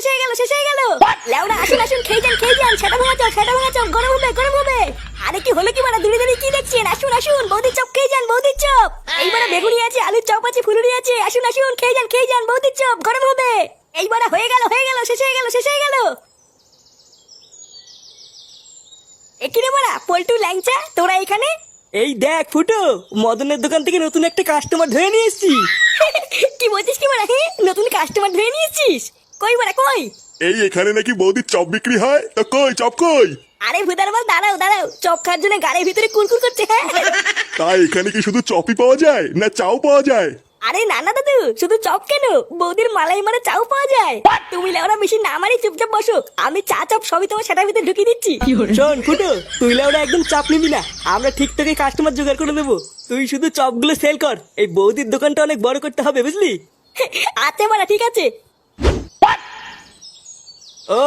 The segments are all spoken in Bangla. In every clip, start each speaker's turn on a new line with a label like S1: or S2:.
S1: শেষ হয়ে গেল শেষ হয়ে গেল। লেওড়া আসুন আসুন, খেয়ে যান খেয়ে যান, সেটা ভাঙা চপ সেটা ভাঙা চপ, গরম হবে গরম হবে। আরে কি হলো কি, মানে দূরে দূরে কি দেখছেন? আসুন আসুন, বৌদির চপ খেয়ে যান, বৌদির চপ। এইবারে বেগুনি আছে, আলুর চপ আছে, ফুলুরি আছে, আসুন আসুন খেয়ে যান বৌদির চপ, গরম হবে। এইবারে হয়ে গেল শেষ হয়ে গেল শেষ হয়ে গেল। এখানে বড়া পল্টু ল্যাংচা, তোরা এখানে?
S2: এই দেখ ফুটো, মদনের দোকান থেকে নতুন একটা কাস্টমার ধরে নিয়ে এসেছি।
S1: কি বলছিস কি বড়া? হ্যাঁ, নতুন কাস্টমার ধরে নিয়েছিস? কই বড়া কই?
S3: এই এখানে নাকি বৌদির চপ বিক্রি হয়, তো কই চপ কই?
S1: আরে ভুদার বল, দাঁড়াও দাঁড়াও, চপ খাওয়ার জন্য গাড়ির ভিতরে কুরকুর করছে। হ্যাঁ
S3: তাই এখানে কি শুধু চপই পাওয়া যায় না চাও পাওয়া যায়?
S1: আরে না না দাদু, শুধু চপ কেন, বৌদির মালাই মারা চাও পাওয়া যায়। তুমি লেওরা বেশি না মারি চুপচাপ বসো, আমি চা চপ সবই তোমার সেটার ভিতরে ঢুকিয়ে দিচ্ছি।
S2: শোন ফুটো, তুই ওরা একদম চাপ নিবি না, আমরা ঠিক তোকে কাস্টমার জোগাড় করে দেবো। তুই শুধু চপগুলো সেল কর, এই বৌদির দোকানটা অনেক বড় করতে হবে বুঝলি।
S1: আচ্ছা বড়া ঠিক আছে।
S2: ও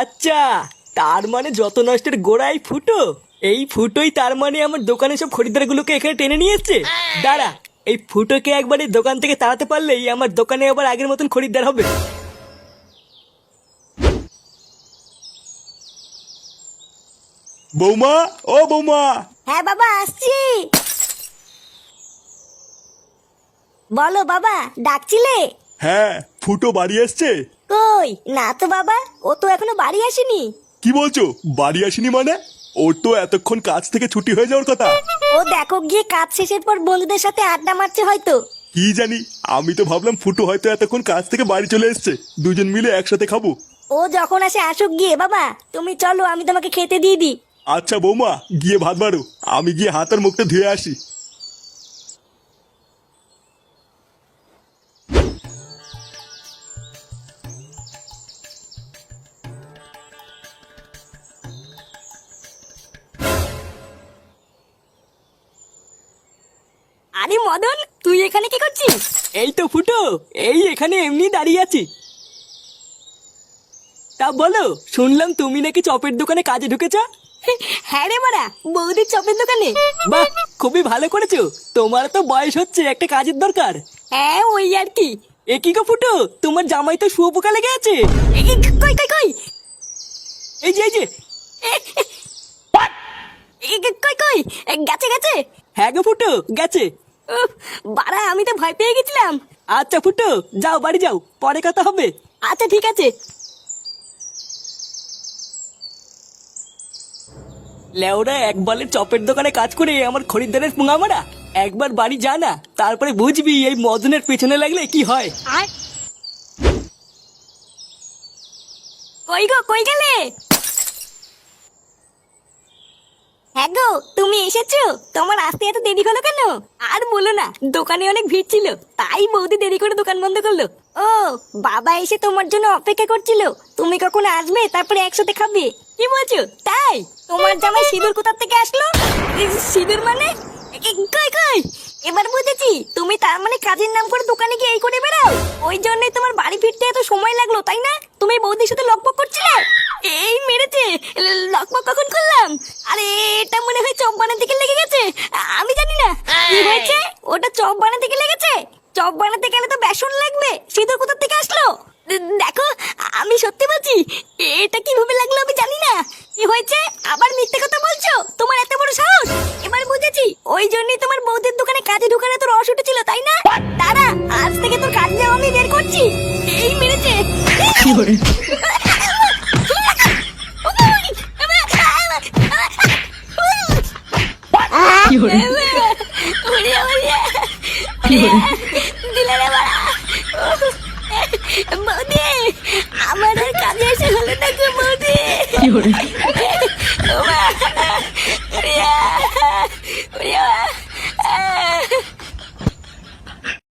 S2: আচ্ছা, তার মানে যত নষ্টের গোড়াই ফুটো। এই ফুটোই তার মানে আমার দোকানে সব খরিদ্দারগুলোকে এখানে টেনে নিয়ে এসছে। দাঁড়া, এই ফুটোকে একবার এই দোকান থেকে তাড়াতে পারলেই আমার দোকানে আবার আগের মতন খরিদ্দার হবে।
S3: বৌমা, ও বৌমা।
S1: হ্যাঁ বাবা আসছি। বলো বাবা, ডাকছিলে?
S3: হ্যাঁ, ফুটো বাড়ি এসছে?
S1: কই না তো বাবা, ও তো এখনো বাড়ি আসেনি।
S3: কি বলছো, বাড়ি আসেনি মানে? ওর তো এতক্ষণ কাজ থেকে ছুটি হয়ে যাওয়ার কথা।
S1: ও দেখো গিয়ে কাজ শেষের পর বন্ধুদের সাথে আড্ডা মারছে হয়তো।
S3: কি জানি, আমি তো ভাবলাম ফুটো হয়তো এতক্ষণ কাজ থেকে বাড়ি চলে এসছে, দুজন মিলে একসাথে খাবো।
S1: ও যখন আসে আসুক গিয়ে, বাবা তুমি চলো আমি তোমাকে খেতে দিয়ে দিই।
S3: আচ্ছা বৌমা, গিয়ে ভাত বাড়ো, আমি গিয়ে হাত আর মুখটা ধুয়ে আসি।
S1: আরে মদন, তুই এখানে কি করছিস?
S2: এই তো ফুটো, এই এখানে এমনি দাঁড়িয়ে আছি। তা বলো, শুনলাম তুমি নাকি চপের দোকানে কাজে ঢুকেছ?
S1: হ্যাঁ রে মারা, বৌদির চপের দোকানে।
S2: বাহ, খুবই ভালো করেছো। তোমার তো বয়স হচ্ছে, একটা কাজের দরকার।
S1: হ্যাঁ ওই আর কি।
S2: এ কি গো ফুটো, তোমার জামাই তো শুয়োপোকা লেগে আছে।
S1: কই কই কই,
S2: এই যে এই যে।
S1: কই কই, গেছে গেছে।
S2: হ্যাঁ গো ফুটো, গেছে।
S1: উফ, বাড়া আমি তো ভয় পেয়ে গেছিলাম।
S2: আচ্ছা ফুটো, যাও বাড়ি যাও, পরে কথা হবে।
S1: আচ্ছা ঠিক আছে।
S2: লেওরা একবারের চপের দোকানে কাজ করে আমার খরিদ্দারের পুঙা মারা। একবার বাড়ি যা না, তারপরে বুঝবি এই মদনের পেছনে লাগলে কি হয়।
S1: কই গো কই গেলে? হ্যাঁ গো, তুমি এসেছো? তোমার আসতে এত দেরি হলো কেন? আর বলো না, দোকানে অনেক ভিড় ছিল, তাই বৌদি দেরি করে দোকান বন্ধ করলো। ও বাবা এসে তোমার জন্য অপেক্ষা করছিল, তুমি কখন আসবে তারপরে একসাথে খাবে। কি বলছো তাই? তোমার জামাই সিঁদুর কোথা থেকে আসলো? সিঁদুর মানে? কই কই, এবার বুঝেছি, তুমি তার মানে কাজের নাম করে দোকানে গিয়ে এই করে বেড়াও। ওই জন্যই তোমার বাড়ি ফিরতে এত সময় লাগলো তাই না? তুমি বৌদির সাথে লকপক করছিলে। এই মেরেছে, লকপক কখন করলাম? আরে এটা মনে হয় চপ বানাতে গিয়ে লেগে গেছে, আমি জানি না কি হয়েছে। ওটা চপ বানাতে গিয়ে লেগেছে। চপ বানাতে গেলে তো বেসন লাগবে, সিঁদুর কোথা থেকে আসলো? দেখো আমি সত্যি বলছি, এটা কিভাবে লাগলো আমি জানি না। কি হয়েছে, আবার মিথ্যে কথা বলছো? তোমার এত বড় সাহস। এবার বুঝেছি, ওই জন্যই তোমার বৌদির দোকানে কাজে ঢুকানো তোর রস উঠেছিল তাই না? দাঁড়া, আজ থেকে তোর কাজ যাওয়া আমি বের করছি। এই মেরেছে। বৌদি, আমার আর কাজে এসে হলো না গো বৌদি।